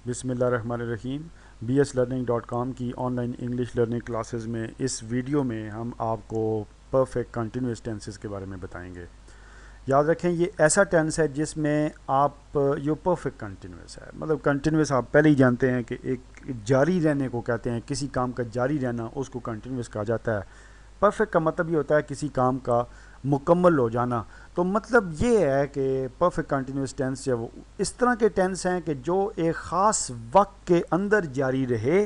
بسم اللہ الرحمن الرحیم bslearning.com کی on line English learning classes میں اس ویڈیو میں ہم آپ کو پرفیکٹ کنٹینیوس ٹینسز کے بارے میں بتائیں گے۔ یاد رکھیں یہ ایسا ٹینس ہے جس میں آپ یہ پرفیکٹ کنٹینیوس ہے، مطلب کنٹینیوس آپ پہلے ہی جانتے ہیں کہ ایک جاری رہنے کو کہتے ہیں، کسی کام کا جاری رہنا اس کو کنٹینیوس کہا جاتا ہے۔ پرفیکٹ کا مطلب یہ ہوتا ہے کسی کام کا مکمل ہو جانا۔ تو مطلب یہ ہے کہ پرفیکٹ کنٹینیوس ٹینس ہے وہ اس طرح کے ٹینس ہیں کہ جو ایک خاص وقت کے اندر جاری رہے،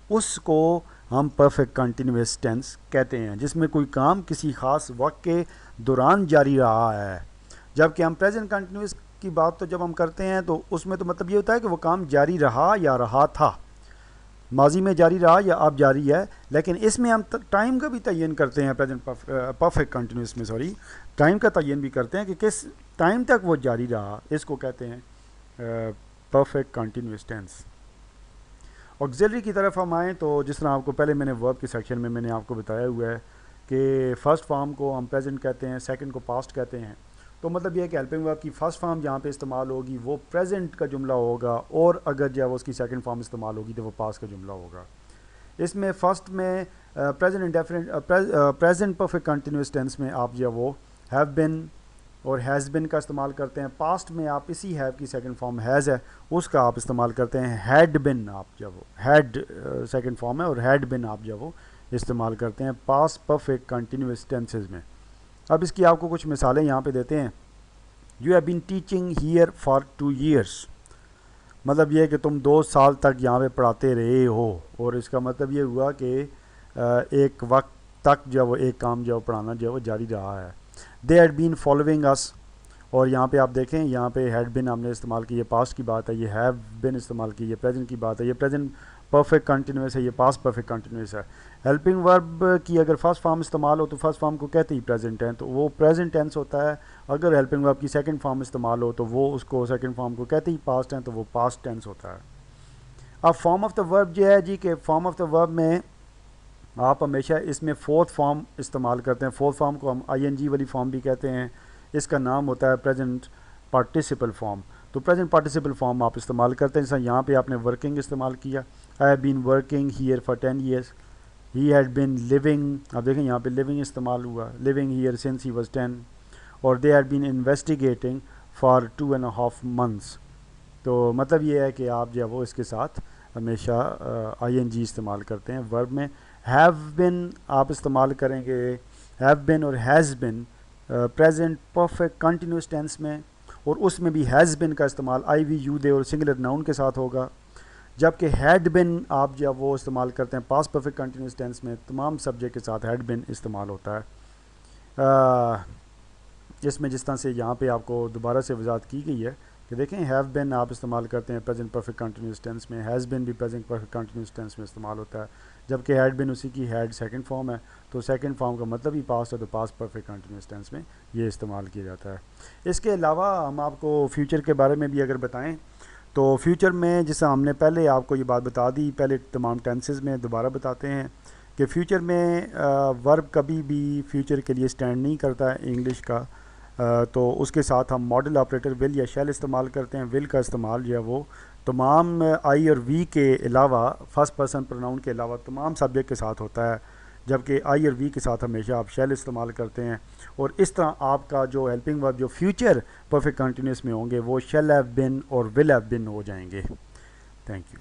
اس کو ہم پرفیکٹ کنٹینیوس ٹینس کہتے ہیں، جس میں کوئی کام کسی خاص وقت کے دوران جاری رہا ہے۔ جبکہ ہم پریزنٹ کنٹینیوس کی بات تو جب ہم کرتے ہیں تو اس میں تو مطلب یہ ہوتا ہے کہ وہ کام جاری رہا یا رہا تھا، ماضی میں جاری رہا یا اب جاری ہے۔ لیکن اس میں ہم ٹائم کا بھی تعین کرتے ہیں، پرفیکٹ کنٹینیوس میں ٹائم کا تعین بھی کرتے ہیں کہ کس ٹائم تک وہ جاری رہا، اس کو کہتے ہیں پرفیکٹ کنٹینیوس ٹینس۔ آگزیلری کی طرف ہم آئیں تو جس طرح آپ کو پہلے میں نے ورب کے سیکشن میں نے آپ کو بتایا ہوا ہے کہ فرسٹ فارم کو ہم پریزنٹ کہتے ہیں، سیکنڈ کو پاسٹ کہتے ہیں۔ تو مطلب یہ ہے کہ ہیلپنگ ورب کی فرسٹ فارم جہاں پہ استعمال ہوگی وہ پریزنٹ کا جملہ ہوگا، اور اگر جو ہے وہ اس کی سیکنڈ فارم استعمال ہوگی تو وہ پاسٹ کا جملہ ہوگا۔ اس میں فرسٹ میں پریزنٹ پرفیکٹ کنٹینیوس ٹینس میں آپ جو ہے وہ ہیو بن اور ہیز بن کا استعمال کرتے ہیں۔ پاسٹ میں آپ اسی ہیو کی سیکنڈ فارم ہیز ہے، اس کا آپ استعمال کرتے ہیں۔ ہیڈ بن آپ جو وہ ہیڈ سیکنڈ فارم ہے، اور ہیڈ بن آپ جو وہ استعمال کرتے ہیں پاسٹ پرفیکٹ کنٹینیوس ٹینسز میں۔ اب اس کی آپ کو کچھ مثالیں یہاں پہ دیتے ہیں۔ You have been teaching here for 2 years، مطلب یہ ہے کہ تم 2 سال تک یہاں پہ پڑھاتے رہے ہو، اور اس کا مطلب یہ ہوا کہ ایک وقت تک جو وہ ایک کام جو پڑھانا جو وہ جاری رہا ہے۔ دے ہیڈ بین فالوئنگ اس، اور یہاں پہ آپ دیکھیں یہاں پہ ہیڈ بن ہم نے استعمال کی، یہ پاسٹ کی بات ہے، یہ ہیو بن استعمال کی، یہ پریزنٹ کی بات ہے، یہ پریزنٹ پرفیکٹ کنٹینیوس ہے، یہ پاسٹ پرفیکٹ کنٹینیوس ہے۔ ہیلپنگ ورب کی اگر فرسٹ فارم استعمال ہو تو فرسٹ فارم کو کہتے ہی پریزنٹ ہیں، تو وہ پریزنٹ ٹینس ہوتا ہے۔ اگر ہیلپنگ ورب کی سیکنڈ فارم استعمال ہو تو وہ اس کو سیکنڈ فارم کو کہتے ہی پاسٹ ہیں، تو وہ پاسٹ ٹینس ہوتا ہے۔ اب فارم آف دا ورب جو ہے جی کہ فارم آف دا ورب میں آپ ہمیشہ اس میں فورتھ فارم استعمال کرتے ہیں۔ فورتھ فارم کو ہم ING والی فارم بھی کہتے ہیں، اس کا نام ہوتا ہے پریزنٹ پارٹیسپل فارم۔ تو پریزنٹ پارٹیسپل فارم آپ استعمال کرتے ہیں، جیسا یہاں پہ آپ نے ورکنگ استعمال کیا، I have been working here for 10 years، he had been living, آپ دیکھیں یہاں پہ لیونگ استعمال ہوا، living here since he was 10، اور they had been investigating for 2.5 months۔ تو مطلب یہ ہے کہ آپ جو ہے وہ اس کے ساتھ ہمیشہ ING استعمال کرتے ہیں ورب میں۔ ہیو بن آپ استعمال کریں گے ہیو بن اور has been present perfect continuous tense میں، اور اس میں بھی ہیز بن کا استعمال آئی وی یو دے اور سنگولر ناؤن کے ساتھ ہوگا۔ جبکہ ہیڈ بن آپ جو وہ استعمال کرتے ہیں پاسٹ پرفیکٹ کنٹینیوس ٹینس میں، تمام سبجیکٹ کے ساتھ ہیڈ بن استعمال ہوتا ہے۔ اس میں جس طرح سے یہاں پہ آپ کو دوبارہ سے وضاحت کی گئی ہے کہ دیکھیں ہیو بن آپ استعمال کرتے ہیں پریزنٹ پرفیکٹ کنٹینیوس ٹینس میں، ہیز بن بھی پریزنٹ پرفیکٹ کنٹینیوس ٹینس میں استعمال ہوتا ہے، جبکہ ہیڈ بن اسی کی ہیڈ سیکنڈ فارم ہے، تو سیکنڈ فارم کا مطلب ہی پاسٹ ہے، تو پاسٹ پرفیکٹ کنٹینیوس ٹینس میں یہ استعمال کیا جاتا ہے۔ اس کے علاوہ ہم آپ کو فیوچر کے بارے میں بھی اگر بتائیں تو فیوچر میں جیسے ہم نے پہلے آپ کو یہ بات بتا دی، پہلے تمام ٹینسز میں دوبارہ بتاتے ہیں کہ فیوچر میں ورب کبھی بھی فیوچر کے لیے سٹینڈ نہیں کرتا ہے انگلش کا، تو اس کے ساتھ ہم ماڈل آپریٹر ول یا شیل استعمال کرتے ہیں۔ ول کا استعمال جو ہے وہ تمام آئی اور وی کے علاوہ، فرسٹ پرسن پروناؤن کے علاوہ تمام سبجیکٹ کے ساتھ ہوتا ہے، جبکہ آئی اور وی کے ساتھ ہمیشہ آپ شیل استعمال کرتے ہیں، اور اس طرح آپ کا جو ہیلپنگ ورب جو فیوچر پرفیکٹ کنٹینیوس میں ہوں گے وہ شیل ہیو بن اور ول ہیو بن ہو جائیں گے۔ Thank you.